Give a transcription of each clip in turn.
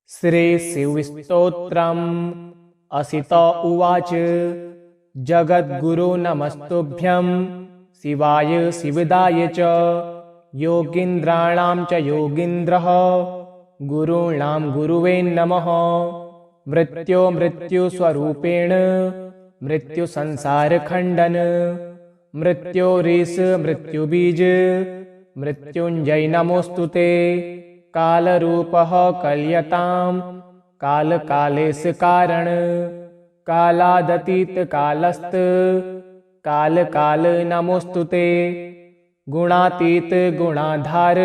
श्रीशिवस्तोत्रम् असित उवाच। जगद्गुरो नमस्तुभ्यं शिवाय शिवदाय च योगीन्द्राणां च योगीन्द्रः गुरूणां गुरुवे नमः। मृत्युस्वरूपेण मृत्युसंसारखण्डन मृत्योरीश मृत्युबीज मृत्युञ्जय नमोऽस्तुते। कालरूपः कल्यतां कालकालेश कारण कालादतीत कालस्त कालकाल नमोऽस्तुते। गुणातीत गुणाधार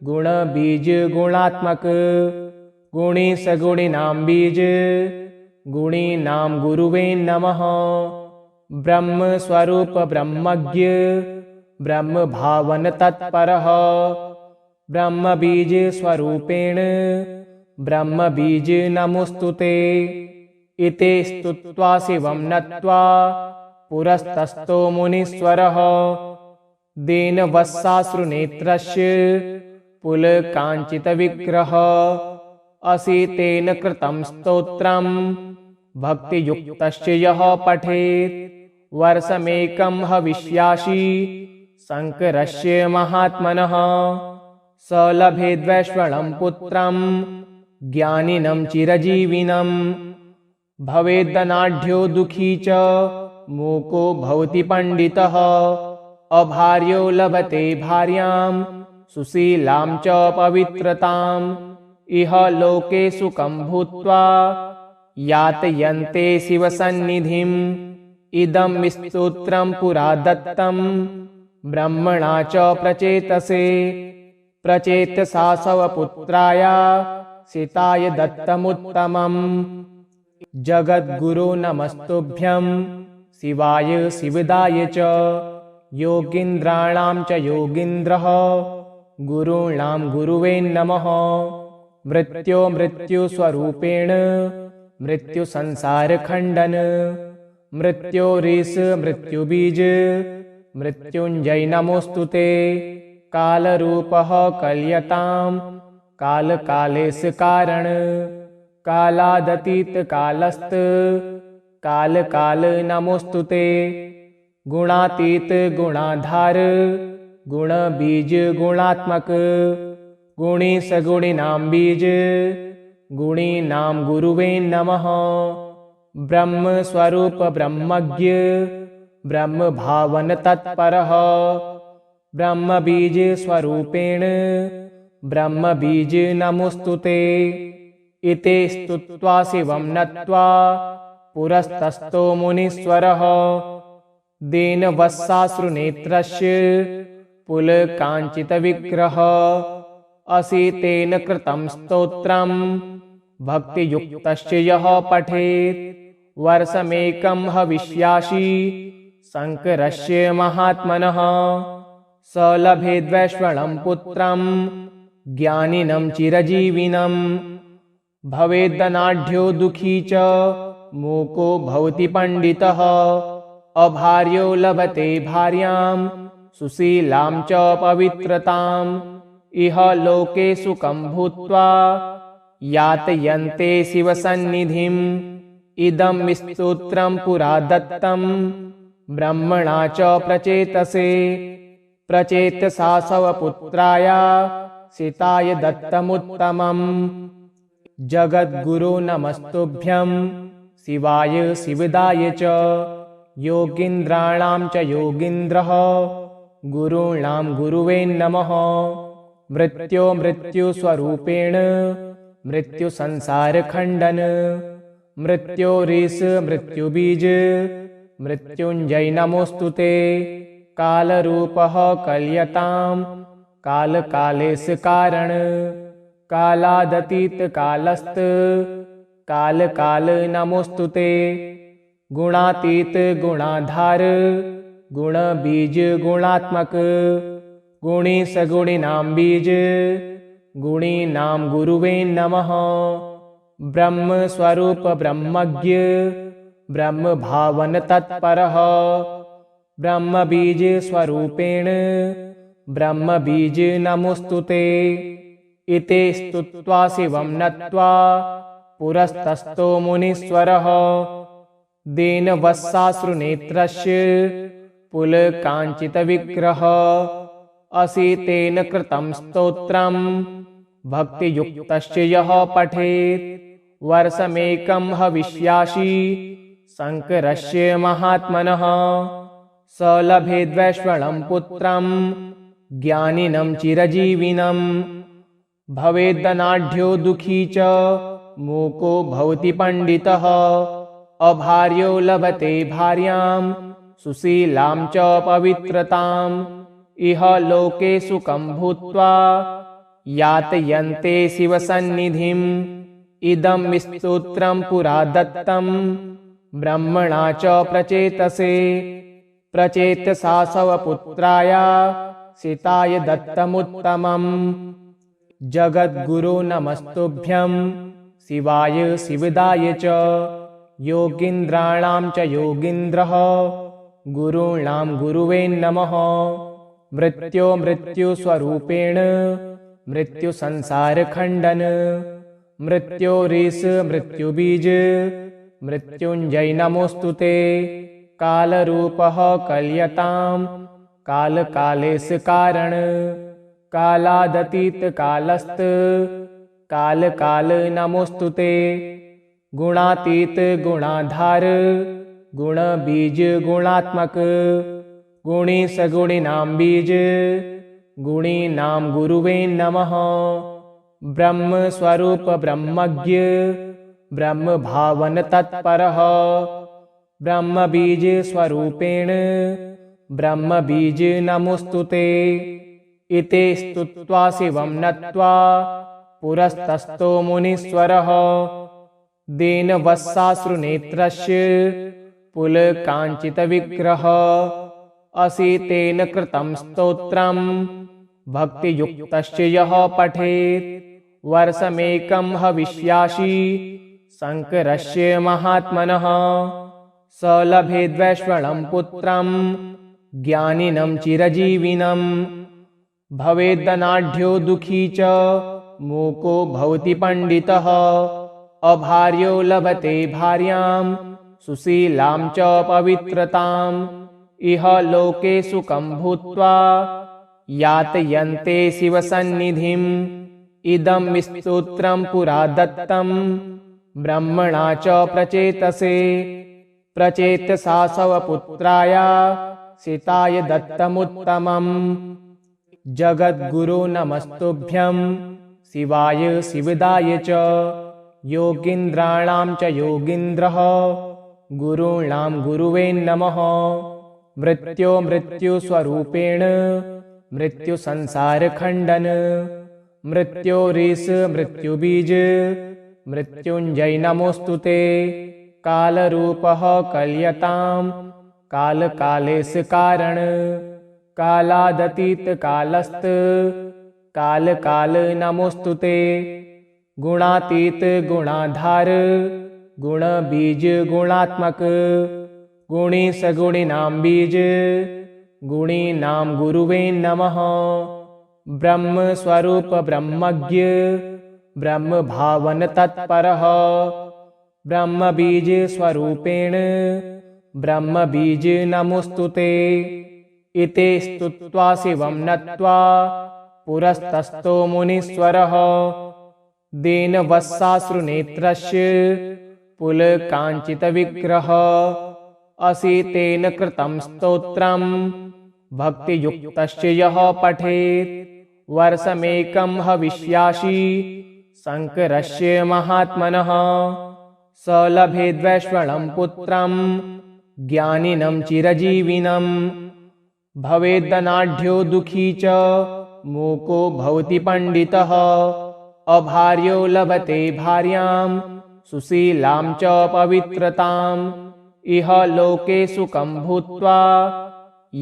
गुणबीज गुणात्मक गुणी सगुणिनां बीज गुणीनां गुरुवे नमः। ब्रह्मस्वरूप ब्रह्मज्ञ ब्रह्मभावन तत्परः ब्रह्मबीज स्वरूपेण ब्रह्मबीज नमोऽस्तुते। इति स्तुत्वा शिवं नत्वा पुरस्तस्थो मुनीश्वरः दीनवत्साश्रुनेत्रस्य पुलकाञ्चितविग्रहः। असितेन कृतं स्तोत्रं भक्तियुक्तस्य यः पठेत् वर्षमेकं हविष्यासि शङ्करस्य महात्मनः। स लभेद्वैश्वलं पुत्रं ज्ञानिनं चिरजीविनं भवेदनाढ्यो दुःखी च मूको भवति पण्डितः। अभार्यो लभते भार्यां सुशीलां च पवित्रताम् इह लोके सुखं भूत्वा यातयन्ते शिवसन्निधिम्। इदं स्तोत्रं पुरा दत्तं ब्रह्मणा च प्रचेतसे प्रचेतसा स्वपुत्राय सीताय दत्तमुत्तमम्। जगद्गुरो नमस्तुभ्यं शिवाय शिवदाय च योगीन्द्राणां च योगीन्द्रः गुरूणां गुरुवे नमः। मृत्युस्वरूपेण मृत्युसंसारखण्डन मृत्योरीश मृत्युबीज मृत्युञ्जय नमोऽस्तुते। कालरूपः कल्यतां कालकालेश कारण कालादतीत कालस्त कालकाल नमोऽस्तुते। गुणातीत गुणाधार गुणबीज गुणात्मक गुणी सगुणिनां बीज गुणीनां गुरुवे नमः। ब्रह्मस्वरूप ब्रह्मज्ञ ब्रह्मभावन तत्परः ब्रह्मबीज स्वरूपेण ब्रह्मबीज नमोऽस्तुते। इति स्तुत्वा शिवं नत्वा पुरस्तस्थो मुनीश्वरः दीनवत्साश्रुनेत्रस्य पुलकाञ्चितविग्रहः। असितेन कृतं स्तोत्रं भक्तियुक्तस्य यः पठेत् वर्षमेकं हविष्यासि शङ्करस्य महात्मनः। स लभेद्वैश्वलं पुत्रं ज्ञानिनं चिरजीविनं भवेदनाढ्यो दुःखी च मूको भवति पण्डितः। अभार्यो लभते भार्यां सुशीलां च पवित्रताम् इह लोके सुखं भूत्वा यातयन्ते शिवसन्निधिम्। इदं स्तोत्रं पुरा दत्तं ब्रह्मणा च प्रचेतसे प्रचेतसा स्वपुत्राय सीताय दत्तमुत्तमम्। जगद्गुरो नमस्तुभ्यं शिवाय शिवदाय च योगीन्द्राणां च योगीन्द्रः गुरूणां गुरुवे नमः। मृत्युस्वरूपेण मृत्युसंसारखण्डन मृत्योरीश मृत्युबीज मृत्युञ्जय नमोऽस्तुते। कालरूपः कल्यतां कालकालेश कारण कालादतीत कालस्त कालकाल नमोऽस्तुते। गुणातीत गुणाधार गुणबीज गुणात्मक गुणी सगुणिनां बीज गुणीनां गुरुवे नमः। ब्रह्मस्वरूप ब्रह्मज्ञ ब्रह्मभावन तत्परः ब्रह्मबीज स्वरूपेण ब्रह्मबीज नमोऽस्तुते। इति स्तुत्वा शिवं नत्वा पुरस्तस्थो मुनीश्वरः दीनवत्साश्रुनेत्रस्य पुलकाञ्चितविग्रहः असितेन कृतं स्तोत्रं भक्तियुक्तस्य यः पठेत् वर्षमेकं हविष्यासि शङ्करस्य महात्मनः स लभेद्वैश्वलं पुत्रं ज्ञानिनं चिरजीविनं भवेदनाढ्यो दुःखी च मूको भवति पण्डितः अभार्यो लभते भार्यां सुशीलां च पवित्रताम् इह लोके सुखं भूत्वा यातयन्ते शिवसन्निधिम् इदं स्तोत्रं पुरा दत्तं ब्रह्मणा च प्रचेतसे प्रचेतसा स्वपुत्राय सीताय दत्तमुत्तमम् जगद्गुरो नमस्तुभ्यं शिवाय शिवदाय च योगीन्द्राणां च योगीन्द्रः गुरूणां गुरुवे नमः मृत्युस्वरूपेण मृत्युसंसारखण्डन मृत्योरीश मृत्युबीज मृत्युञ्जय नमोऽस्तुते कालरूपः कल्यतां कालकालेश कारण कालादतीत कालस्त कालकाल नमोऽस्तुते गुणातीत गुणाधार गुणबीज गुणात्मक गुणी सगुणिनां बीज गुणीनां गुरुवे नमः ब्रह्मस्वरूप ब्रह्मज्ञ ब्रह्मभावन तत्परः ब्रह्मबीज स्वरूपेण ब्रह्मबीज नमोऽस्तुते इति स्तुत्वा शिवं नत्वा पुरस्तस्थो मुनीश्वरः दीनवत्साश्रुनेत्रस्य पुलकाञ्चितविग्रहः असितेन कृतं स्तोत्रं भक्तियुक्तस्य यः पठेत् वर्षमेकं हविष्यासि शङ्करस्य महात्मनः स लभेद्वैश्वलं पुत्रं ज्ञानिनं चिरजीविनं भवेदनाढ्यो दुःखी च मूको भवति पण्डितः अभार्यो लभते भार्यां सुशीलां च पवित्रताम् इह लोके सुखं भूत्वा यातयन्ते शिवसन्निधिम् इदं स्तोत्रं पुरा दत्तं ब्रह्मणा च प्रचेतसे प्रचेतसा स्वपुत्राय सीताय दत्तमुत्तमम् जगद्गुरो नमस्तुभ्यं शिवाय शिवदाय च योगीन्द्राणां च योगीन्द्रः गुरूणां गुरुवे नमः मृत्युस्वरूपेण मृत्युसंसारखण्डन मृत्योरीश मृत्युबीज मृत्युञ्जय नमोऽस्तुते कालरूपः कल्यतां कालकालेश कारण कालादतीत कालस्त कालकाल नमोऽस्तुते गुणातीत गुणाधार गुणबीज गुणात्मक गुणी सगुणिनां बीज गुणीनां गुरुवे नमः ब्रह्मस्वरूप ब्रह्मज्ञ ब्रह्मभावन तत्परः ब्रह्मबीज स्वरूपेण ब्रह्मबीज नमोऽस्तुते इति स्तुत्वा शिवं नत्वा पुरस्तस्थो मुनीश्वरः दीनवत्साश्रुनेत्रस्य पुलकाञ्चितविग्रहः असितेन कृतं स्तोत्रं भक्तियुक्तस्य यः पठेत् वर्षमेकं हविष्यासि शङ्करस्य महात्मनः स लभेद्वैश्वलं पुत्रं ज्ञानिनं चिरजीविनं भवेदनाढ्यो दुःखी च मूको भवति पण्डितः अभार्यो लभते भार्यां सुशीलां च पवित्रताम् इह लोके सुखं भूत्वा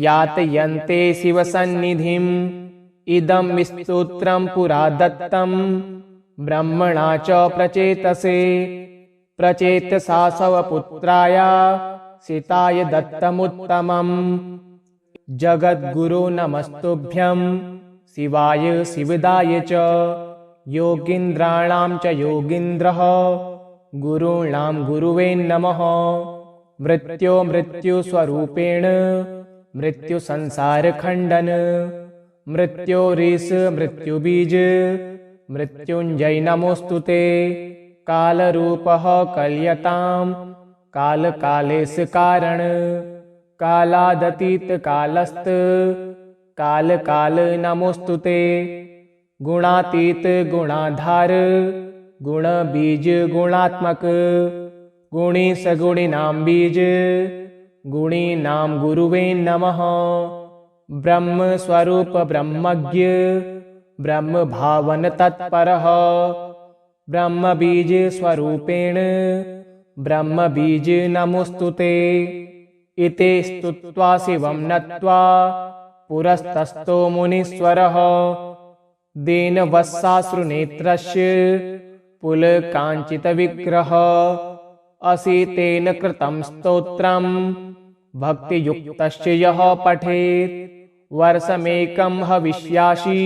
यातयन्ते शिवसन्निधिम् इदं स्तोत्रं पुरा दत्तं ब्रह्मणा च प्रचेतसे प्रचेतसा स्वपुत्राय सीताय दत्तमुत्तमम् जगद्गुरो नमस्तुभ्यं शिवाय शिवदाय च योगीन्द्राणां च योगीन्द्रः गुरूणां गुरुवे नमः। मृत्यो मृत्युस्वरूपेण मृत्युसंसारखण्डन मृत्योरीश मृत्युबीज मृत्युञ्जय नमोऽस्तु ते। कालरूपः कल्यतां कालकालेश कारण कालादतीत कालस्त कालकाल नमोऽस्तु ते। गुणातीत गुणाधार गुणबीज गुणात्मक गुणी सगुणिनां बीज गुणीनां गुरुवे नमः। ब्रह्मस्वरूप ब्रह्मज्ञ ब्रह्मभावन तत्परः ब्रह्मबीज स्वरूपेण ब्रह्मबीज नमोऽस्तु ते। इति स्तुत्वा शिवं नत्वा पुरस्तस्थो मुनीश्वरः दीनवत्साश्रुनेत्रस्य पुलकाञ्चितविग्रहः असितेन कृतं स्तोत्रं भक्तियुक्तस्य यः पठेत् वर्षमेकं हविष्यासि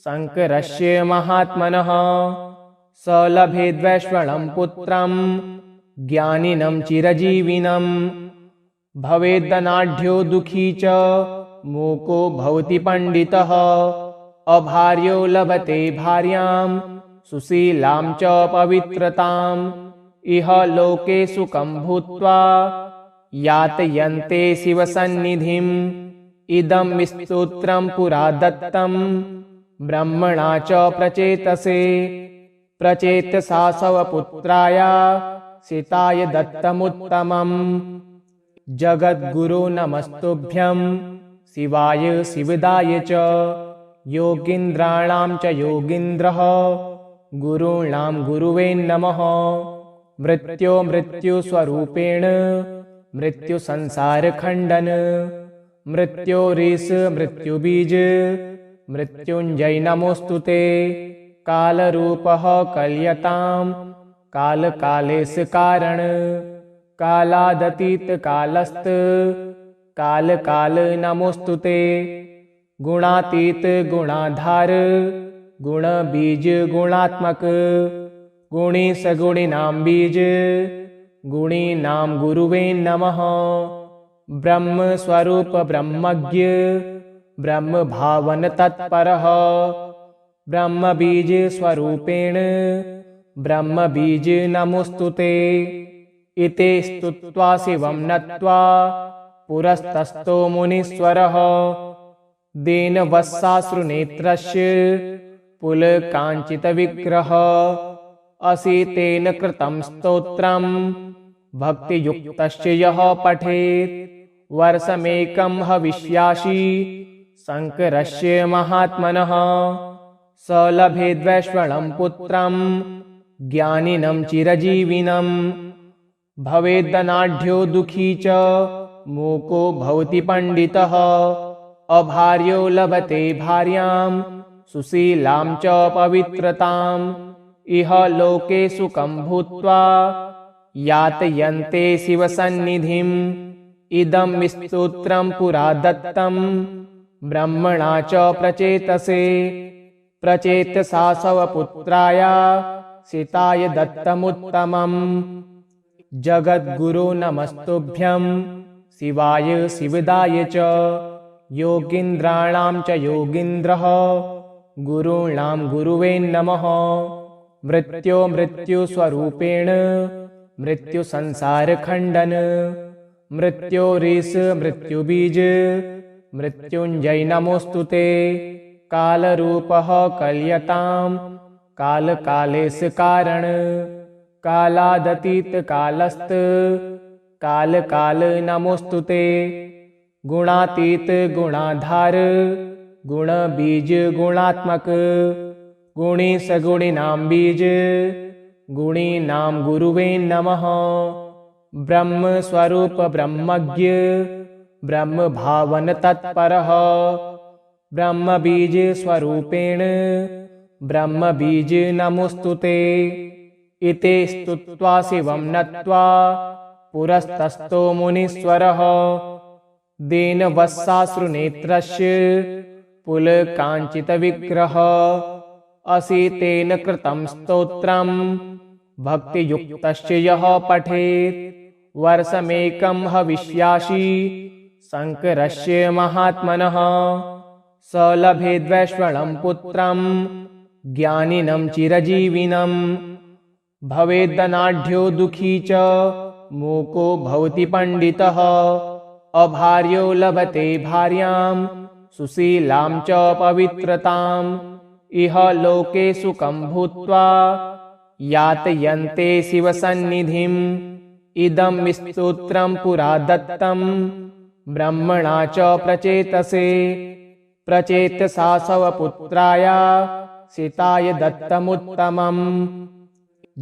शङ्करस्य महात्मनः स लभेद्वैश्वलं पुत्रं ज्ञानिनं चिरजीविनं भवेदनाढ्यो दुःखी च मूको भवति पण्डितः अभार्यो लभते भार्यां सुशीलां च पवित्रताम् इह लोके सुखं भूत्वा यातयन्ते शिवसन्निधिम् इदं स्तोत्रं पुरा दत्तं ब्रह्मणा च प्रचेतसे प्रचेतसा स्वपुत्राय सीताय दत्तमुत्तमम्। जगद्गुरो नमस्तुभ्यं शिवाय शिवदाय च योगीन्द्राणां च योगीन्द्रः गुरूणां गुरुवे नमः। मृत्यो मृत्युस्वरूपेण मृत्युसंसारखण्डन मृत्योरीश मृत्युबीज मृत्युञ्जय नमोऽस्तु ते। कालरूपः कल्यतां कालकालेश कारण कालादतीत कालस्त कालकाल नमोऽस्तु ते। गुणातीत गुणाधार गुणबीज गुणात्मक गुणी सगुणिनां बीज गुणीनां गुरुवे नमः। ब्रह्मस्वरूप ब्रह्मज्ञ ब्रह्मभावन तत्परः ब्रह्मबीज स्वरूपेण ब्रह्मबीज नमोऽस्तु ते। इति स्तुत्वा शिवं नत्वा पुरस्तस्थो मुनीश्वरः दीनवत्साश्रुनेत्रस्य पुलकाञ्चितविग्रहः असितेन कृतं स्तोत्रं भक्तियुक्तस्य यः पठेत् वर्षमेकं हविष्यासि शङ्करस्य महात्मनः स लभेद्वैश्वलं पुत्रं ज्ञानिनं चिरजीविनं भवेदनाढ्यो दुःखी च मूको भवति पण्डितः अभार्यो लभते भार्यां सुशीलां च पवित्रताम् इह लोके सुखं भूत्वा यातयन्ते शिवसन्निधिम् इदं स्तोत्रं पुरा दत्तं ब्रह्मणा च प्रचेतसे प्रचेतसा स्वपुत्राय सीताय दत्तमुत्तमम्। जगद्गुरो नमस्तुभ्यं शिवाय शिवदाय च योगीन्द्राणां च योगीन्द्रः गुरूणां गुरुवे नमः। मृत्यो मृत्युस्वरूपेण मृत्युसंसारखण्डन मृत्योरीश मृत्युबीज मृत्युञ्जय नमोऽस्तु ते। कालरूपः कल्यतां कालकालेश कारण कालादतीत कालस्त कालकाल नमोऽस्तु ते। गुणातीत गुणाधार गुणबीज गुणात्मक गुणी सगुणिनां बीज गुणीनां गुरुवे नमः। ब्रह्मस्वरूप ब्रह्मज्ञ ब्रह्मभावन तत्परः ब्रह्मबीज स्वरूपेण ब्रह्मबीज नमोऽस्तु ते। इति स्तुत्वा शिवं नत्वा पुरस्तस्थो मुनीश्वरः दीनवत्साश्रुनेत्रस्य पुलकाञ्चितविग्रहः असितेन कृतं स्तोत्रं भक्तियुक्तस्य यः पठेत् वर्षमेकं हविष्यासि शङ्करस्य महात्मनः स लभेद्वैश्वलं पुत्रं ज्ञानिनं चिरजीविनं भवेद्दनाढ्यो दुःखी च मूको भवति पण्डितः अभार्यो लभते भार्यां सुशीलां च पवित्रताम् इह लोके सुखं भूत्वा यातयन्ते शिवसन्निधिम् इदं स्तोत्रं पुरा दत्तं ब्रह्मणा च प्रचेतसे प्रचेतसा स्वपुत्राय सीताय दत्तमुत्तमम्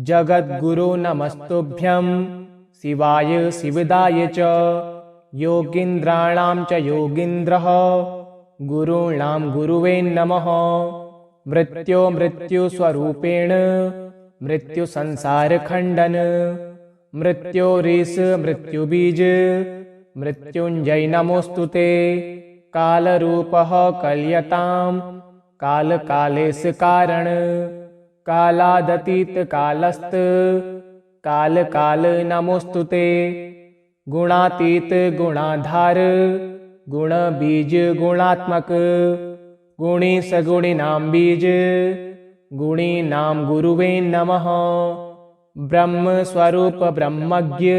जगद्गुरो नमस्तुभ्यं शिवाय शिवदाय च योगीन्द्राणां च योगीन्द्रः गुरूणां गुरुवे नमः मृत्यो मृत्युस्वरूपेण मृत्युसंसारखण्डन मृत्योरीश मृत्युबीज मृत्युञ्जय नमोऽस्तुते कालरूपः कल्यतां कालकालेश कारण कालादतीत कालस्त कालकाल नमोऽस्तुते गुणातीत गुणाधार गुणबीज गुणात्मक गुणी सगुणिनां बीज गुणीनां गुरुवे नमः ब्रह्मस्वरूप ब्रह्मज्ञ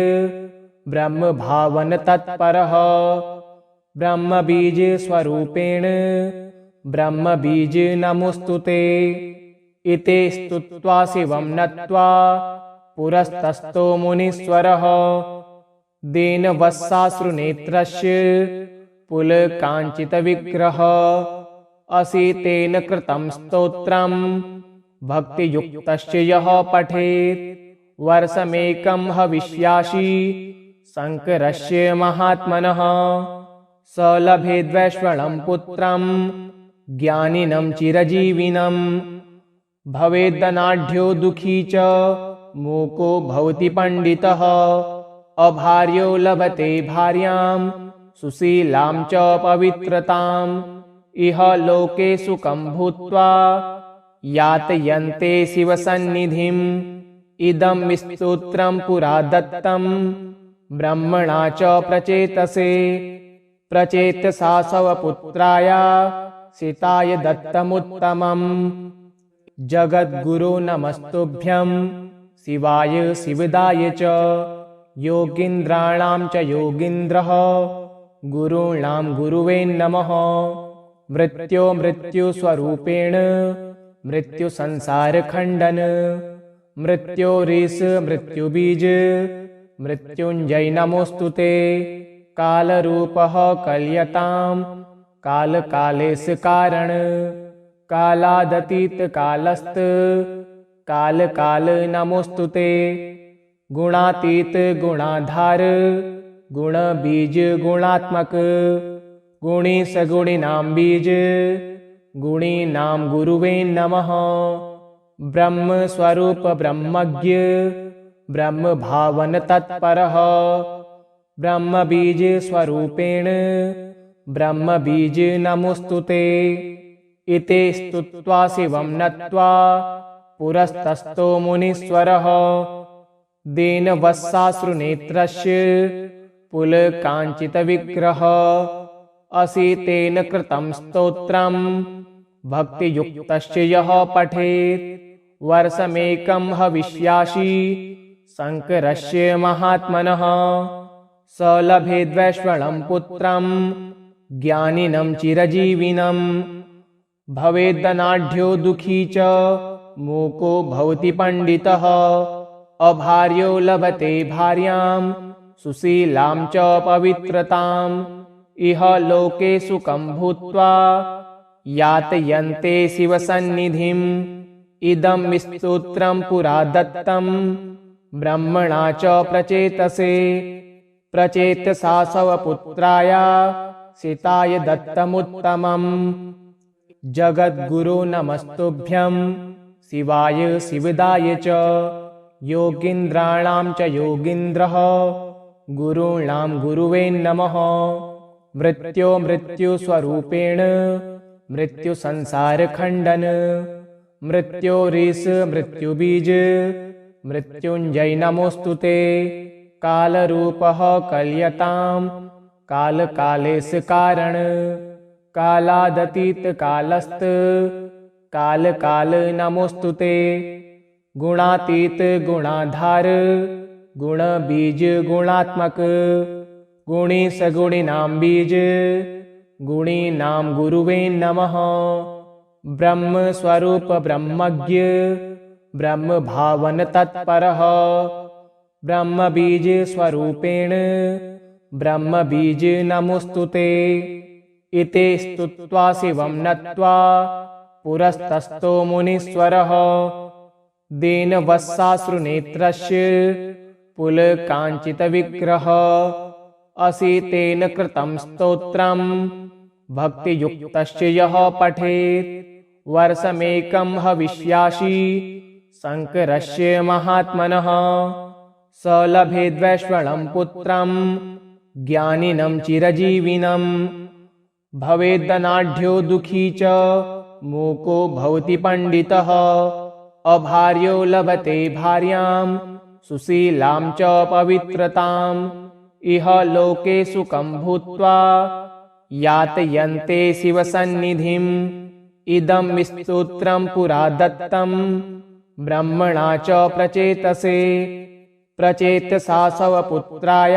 ब्रह्मभावन तत्परः ब्रह्मबीज स्वरूपेण ब्रह्मबीज नमोऽस्तुते इति स्तुत्वा शिवं नत्वा पुरस्तस्थो मुनीश्वरः दीनवत्साश्रुनेत्रस्य पुलकाञ्चितविग्रहः असितेन कृतं स्तोत्रं भक्तियुक्तस्य यः पठेत् वर्षमेकं हविष्यासि शङ्करस्य महात्मनः स लभेद्वैश्वलं पुत्रं ज्ञानिनं चिरजीविनं भवेद्दनाढ्यो दुःखी च मूको भवति पण्डितः अभार्यो लभते भार्यां सुशीलां च पवित्रताम् इह लोके सुखं भूत्वा यातयन्ते शिवसन्निधिम् इदं स्तोत्रं पुरा दत्तं ब्रह्मणा च प्रचेतसे प्रचेतसा स्वपुत्राय सीताय दत्तमुत्तमम् जगद्गुरो नमस्तुभ्यं शिवाय शिवदाय च योगीन्द्राणां च योगीन्द्रः गुरूणां गुरुवे नमः मृत्यो मृत्युस्वरूपेण मृत्युसंसारखण्डन मृत्योरीश मृत्युबीज मृत्युञ्जय नमोऽस्तुते कालरूपः कल्यतां कालकालेश कारण कालादतीत कालस्त कालकाल नमोऽस्तुते गुणातीत गुणाधार गुणबीज गुणात्मक गुणी सगुणिनां बीज गुणीनां गुरुवे नमः ब्रह्मस्वरूप ब्रह्मज्ञ ब्रह्मभावन तत्परः ब्रह्मबीज स्वरूपेण ब्रह्मबीज नमोऽस्तुते इति स्तुत्वा शिवं नत्वा पुरस्तस्थो मुनीश्वरः दीनवत्साश्रुनेत्रस्य पुलकाञ्चितविग्रहः असितेन कृतं स्तोत्रं भक्तियुक्तस्य यः पठेत् वर्षमेकं हविष्यासि शङ्करस्य महात्मनः स लभेद्वैश्वलं पुत्रं ज्ञानिनं चिरजीविनं भवेद्दनाढ्यो दुःखी च मूको भवति पण्डितः अभार्यो लभते भार्यां सुशीलां च पवित्रताम् इह लोके सुखं भूत्वा यातयन्ते शिवसन्निधिम् इदं स्तोत्रं पुरा दत्तं ब्रह्मणा च प्रचेतसे प्रचेतसा स्वपुत्राय सीताय दत्तमुत्तमम् जगद्गुरो नमस्तुभ्यं शिवाय शिवदाय च योगीन्द्राणां च योगीन्द्रः गुरूणां गुरुवे नमः मृत्यो मृत्युस्वरूपेण मृत्युसंसारखण्डन मृत्योरीश मृत्युबीज मृत्युंजय नमोस्तु ते। कालरूपः कल्यताम् कालकालेश कारण कालादतीत कालस्त कालकाल नमोस्तु ते। गुणातीत गुणाधार गुणबीज गुणात्मक गुणी सगुणिनां बीज गुणीनां गुरुवे नमः। ब्रह्म स्वरूप ब्रह्मज्ञ ब्रह्म भावन तत्परः ब्रह्म बीज स्वरूपेण ब्रह्म बीज नमोस्तु ते। इति स्तुत्वा शिवं नत्वा पुरस्तस्थो मुनीश्वरः दीनवत्साश्रुनेत्रस्य पुलकाञ्चितविग्रहः असितेन कृतं स्तोत्रं भक्तियुक्तस्य यः पठेत् वर्षमेकं हविष्यासि शङ्करस्य महात्मनः स लभेद्वैश्वलं पुत्रं ज्ञानिनं चिरजीविनं भवेद्दनाढ्यो दुःखी च मूको भवति पण्डितः अभार्यो लभते भार्यां सुशीलां च पवित्रताम् इह लोके सुखं भूत्वा यातयन्ते शिवसन्निधिम् इदं स्तोत्रं पुरा दत्तं ब्रह्मणा च प्रचेतसे प्रचेतसा स्वपुत्राय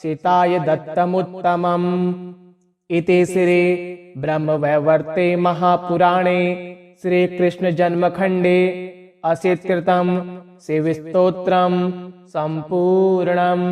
सीताय दत्तमुत्तमम्। इति श्री ब्रह्मवैवर्ते महापुराणे श्रीकृष्ण जन्मखण्डे अशीतिकृतं शिवस्तोत्रं सम्पूर्णम्।